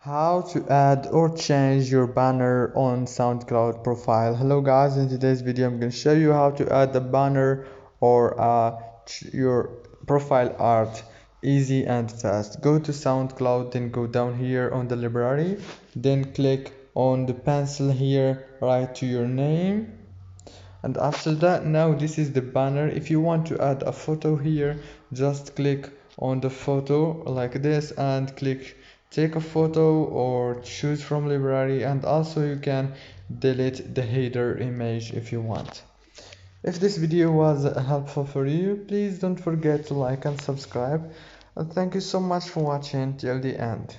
How to add or change your banner on SoundCloud profile. Hello guys, in today's video I'm going to show you how to add a banner or your profile art easy and fast. Go to SoundCloud, then go down here on the library, then click on the pencil here, write to your name, and after that, now this is the banner. If you want to add a photo here, just click on the photo like this and click take a photo or choose from library, and also you can delete the header image if you want. If this video was helpful for you, please don't forget to like and subscribe, and thank you so much for watching till the end.